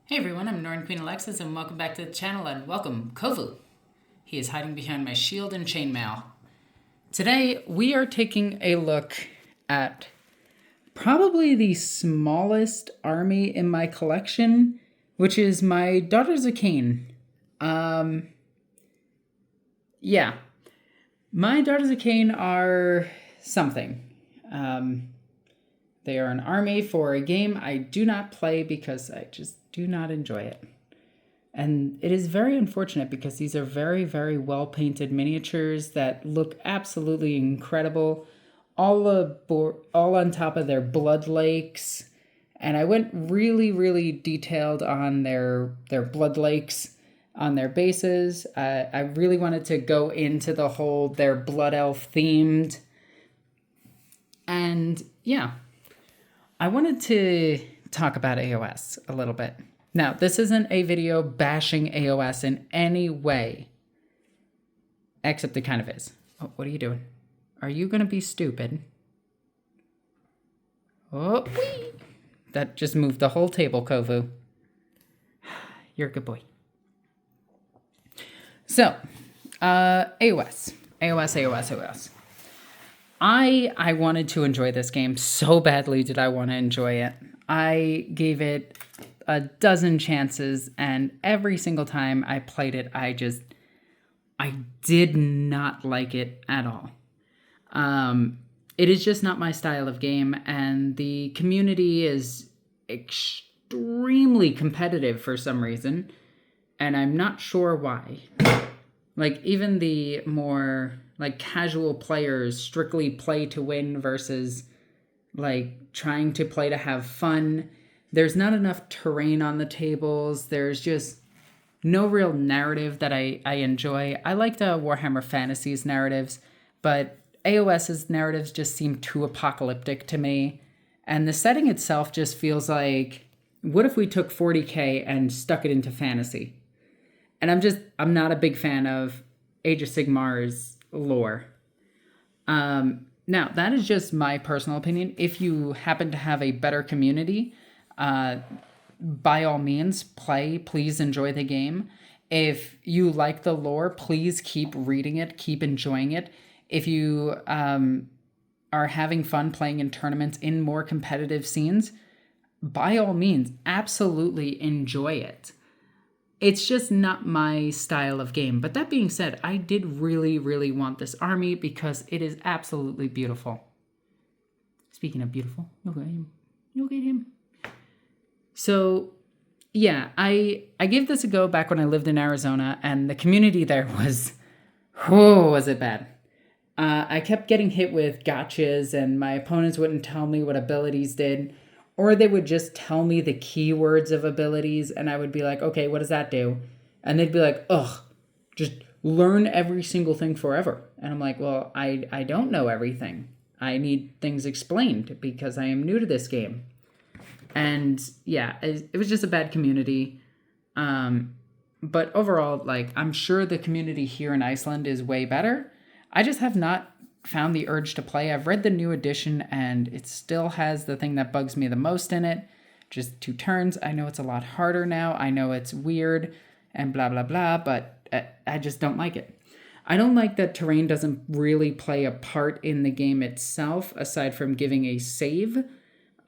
Hey everyone, I'm Norn Queen Alexis and welcome back to the channel and welcome Kovu. He is hiding behind my shield and chainmail. Today we are taking a look at probably the smallest army in my collection, which is my Daughters of Khaine. Yeah, my Daughters of Khaine are something. They are an army for a game I do not play because I just do not enjoy it. And it is very unfortunate because these are very, very well painted miniatures that look absolutely incredible. All on top of their blood lakes. And I went really, really detailed on their blood lakes on their bases. I really wanted to go into the whole they're blood elf themed. And yeah, I wanted to talk about AOS a little bit. Now, this isn't a video bashing AOS in any way, except it kind of is. Oh, what are you doing? Are you going to be stupid? Oh, whee! That just moved the whole table, Kovu. You're a good boy. So, AOS. I wanted to enjoy this game so badly did I want to enjoy it. I gave it a dozen chances, and every single time I played it, I did not like it at all. It is just not my style of game, and the community is extremely competitive for some reason, and I'm not sure why. Like, even the more, like, casual players strictly play to win versus, like, trying to play to have fun. There's not enough terrain on the tables. There's just no real narrative that I enjoy. I like the Warhammer Fantasies narratives, but AOS's narratives just seem too apocalyptic to me. And the setting itself just feels like, what if we took 40K and stuck it into fantasy? And I'm not a big fan of Age of Sigmar's lore. Now, that is just my personal opinion. If you happen to have a better community, by all means, play. Please enjoy the game. If you like the lore, please keep reading it, keep enjoying it. If you are having fun playing in tournaments in more competitive scenes, by all means, absolutely enjoy it. It's just not my style of game. But that being said, I did really, really want this army because it is absolutely beautiful. Speaking of beautiful, look at him. Look at him. So, yeah, I gave this a go back when I lived in Arizona, and the community there was it bad. I kept getting hit with gotchas, and my opponents wouldn't tell me what abilities did. Or they would just tell me the keywords of abilities, and I would be like, okay, what does that do? And they'd be like, ugh, just learn every single thing forever. And I'm like, well, I don't know everything. I need things explained because I am new to this game. And yeah, it was just a bad community. But overall, like, I'm sure the community here in Iceland is way better. I just have not found the urge to play. I've read the new edition and it still has the thing that bugs me the most in it. Just 2 turns. I know it's a lot harder now. I know it's weird and blah, blah, blah, but I just don't like it. I don't like that terrain doesn't really play a part in the game itself, aside from giving a save.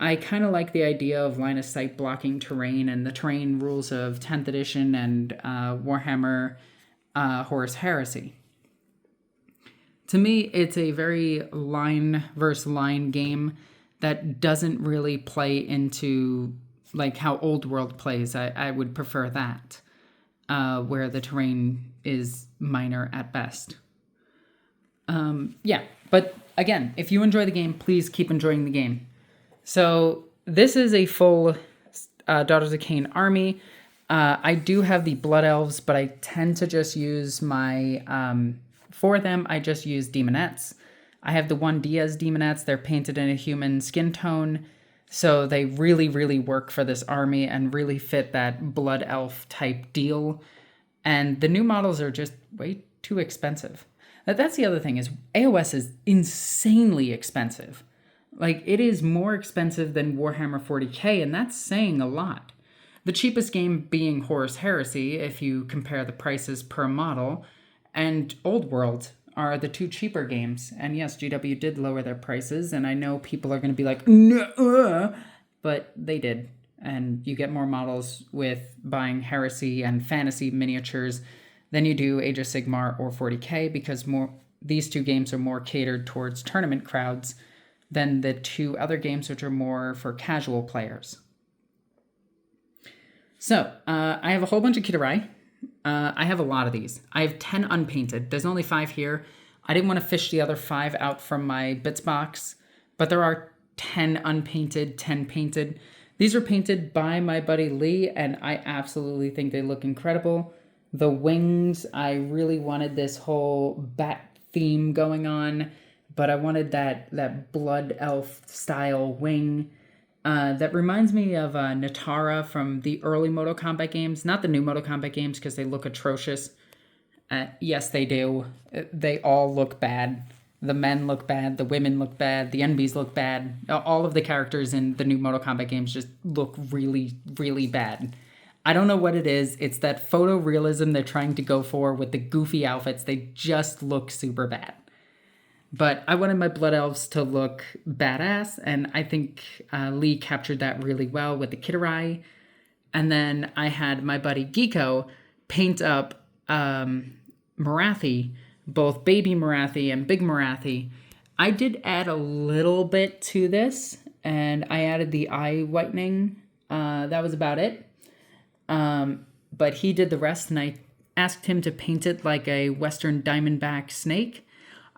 I kind of like the idea of line of sight blocking terrain and the terrain rules of 10th edition and Warhammer Horus Heresy. To me, it's a very line versus line game that doesn't really play into like how Old World plays. I would prefer that, where the terrain is minor at best. Yeah, but again, if you enjoy the game, please keep enjoying the game. So this is a full Daughters of Khaine army. I do have the Blood Elves, but I tend to just use my... For them, I just use Demonettes. I have the 1 Diaz Demonettes. They're painted in a human skin tone, so they really, really work for this army and really fit that blood elf type deal. And the new models are just way too expensive. That's the other thing is AOS is insanely expensive. Like, it is more expensive than Warhammer 40K, and that's saying a lot. The cheapest game being Horus Heresy, if you compare the prices per model, and Old World are the two cheaper games. And yes, GW did lower their prices, and I know people are going to be like, no, but they did. And you get more models with buying Heresy and Fantasy miniatures than you do Age of Sigmar or 40K, because these two games are more catered towards tournament crowds than the two other games, which are more for casual players. So, I have a whole bunch of Kitarai. I have a lot of these. I have 10 unpainted. There's only 5 here. I didn't want to fish the other 5 out from my bits box, but there are 10 unpainted, 10 painted. These are painted by my buddy Lee, and I absolutely think they look incredible. The wings, I really wanted this whole bat theme going on, but I wanted that blood elf style wing. That reminds me of Natara from the early Mortal Kombat games. Not the new Mortal Kombat games, because they look atrocious. Yes, they do. They all look bad. The men look bad. The women look bad. The enemies look bad. All of the characters in the new Mortal Kombat games just look really, really bad. I don't know what it is. It's that photorealism they're trying to go for with the goofy outfits. They just look super bad. But I wanted my Blood Elves to look badass, and I think Lee captured that really well with the Kitarai. And then I had my buddy Geeko paint up Marathi, both baby Marathi and big Marathi. I did add a little bit to this, and I added the eye whitening. That was about it. But he did the rest, and I asked him to paint it like a Western diamondback snake.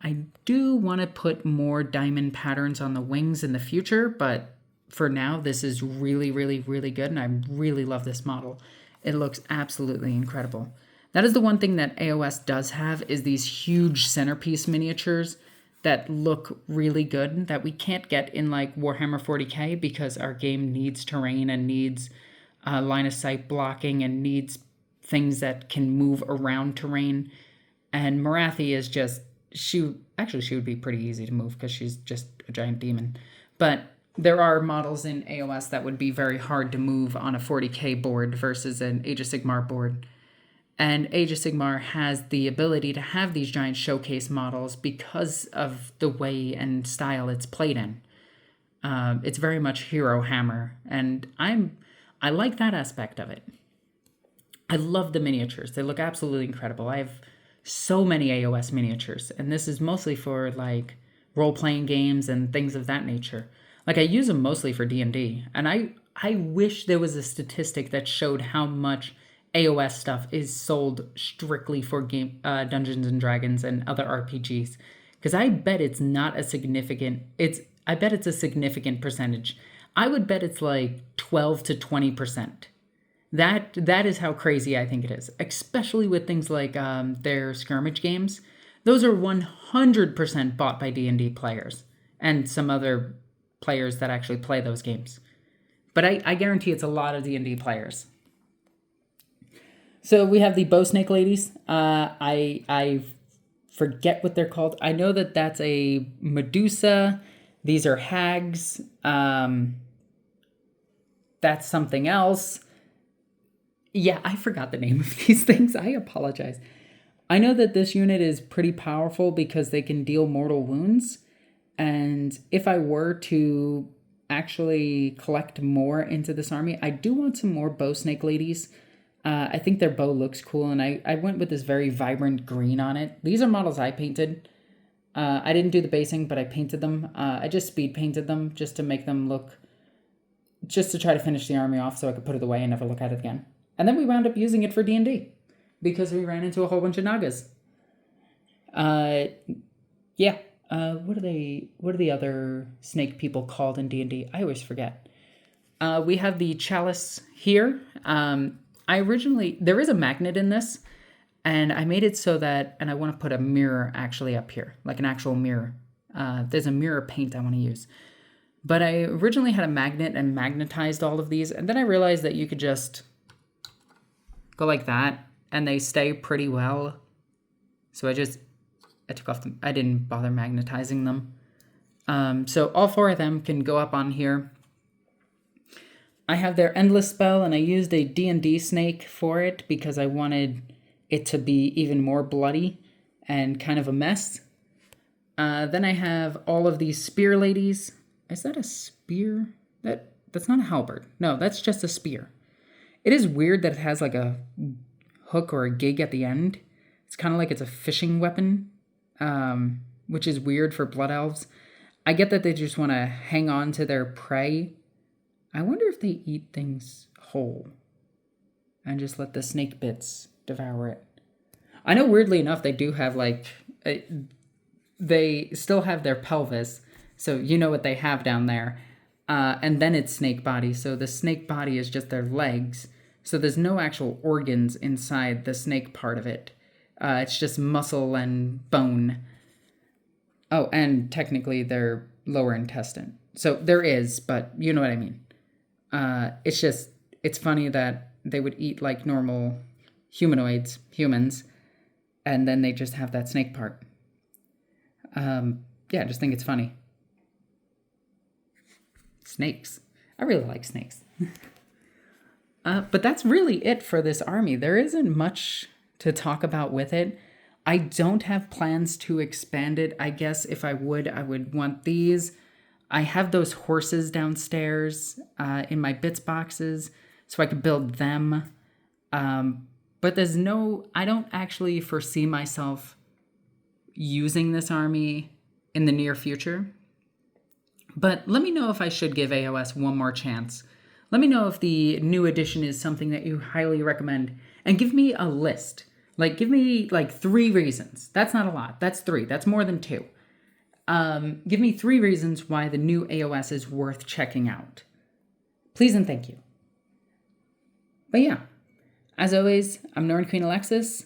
I do want to put more diamond patterns on the wings in the future, but for now, this is really, really, really good, and I really love this model. It looks absolutely incredible. That is the one thing that AOS does have, is these huge centerpiece miniatures that look really good that we can't get in like Warhammer 40K, because our game needs terrain and needs line of sight blocking and needs things that can move around terrain. And Marathi is just, she would be pretty easy to move because she's just a giant demon. But there are models in AOS that would be very hard to move on a 40K board versus an Age of Sigmar board. And Age of Sigmar has the ability to have these giant showcase models because of the way and style it's played in. It's very much Hero Hammer, and I like that aspect of it. I love the miniatures. They look absolutely incredible. I have so many AOS miniatures, and this is mostly for like role-playing games and things of that nature. Like, I use them mostly for D&D, and I wish there was a statistic that showed how much AOS stuff is sold strictly for Dungeons and Dragons and other RPGs, because I bet it's not a significant. I bet it's a significant percentage. I would bet it's like 12 to 20%. That is how crazy I think it is, especially with things like their skirmish games. Those are 100% bought by D&D players and some other players that actually play those games. But I guarantee it's a lot of D&D players. So we have the Bow Snake Ladies. I forget what they're called. I know that that's a Medusa. These are hags. That's something else. Yeah, I forgot the name of these things. I apologize. I know that this unit is pretty powerful because they can deal mortal wounds. And if I were to actually collect more into this army, I do want some more Bow Snake Ladies. I think their bow looks cool, and I went with this very vibrant green on it. These are models I painted. I didn't do the basing, but I painted them. I just speed painted them just to make them look, just to try to finish the army off so I could put it away and never look at it again. And then we wound up using it for D&D because we ran into a whole bunch of Nagas. Yeah. What are the other snake people called in D&D? I always forget. We have the Chalice here. There is a magnet in this, and I made it so that, and I want to put a mirror actually up here, like an actual mirror. There's a mirror paint I want to use. But I originally had a magnet and magnetized all of these, and then I realized that you could just go like that, and they stay pretty well. So I took off them. I didn't bother magnetizing them. So all 4 of them can go up on here. I have their Endless spell, and I used a D&D snake for it because I wanted it to be even more bloody and kind of a mess. Then I have all of these spear ladies. Is that a spear? That's not a halberd. No, that's just a spear. It is weird that it has like a hook or a gig at the end. It's kind of like it's a fishing weapon, which is weird for blood elves. I get that they just want to hang on to their prey. I wonder if they eat things whole and just let the snake bits devour it. I know, weirdly enough, they do have they still have their pelvis, so you know what they have down there. And then it's snake body, so the snake body is just their legs. So there's no actual organs inside the snake part of it. It's just muscle and bone. Oh, and technically their lower intestine. So there is, but you know what I mean. It's funny that they would eat like normal humans, and then they just have that snake part. I just think it's funny. Snakes. I really like snakes. But that's really it for this army. There isn't much to talk about with it. I don't have plans to expand it. I guess if I would want these. I have those horses downstairs in my bits boxes, so I could build them. But I don't actually foresee myself using this army in the near future. But let me know if I should give AOS one more chance. Let me know if the new edition is something that you highly recommend. And give me a list. Give me 3 reasons. That's not a lot. That's 3. That's more than 2. Give me 3 reasons why the new AOS is worth checking out. Please and thank you. But yeah, as always, I'm Norn Queen Alexis.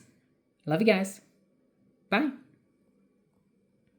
Love you guys. Bye.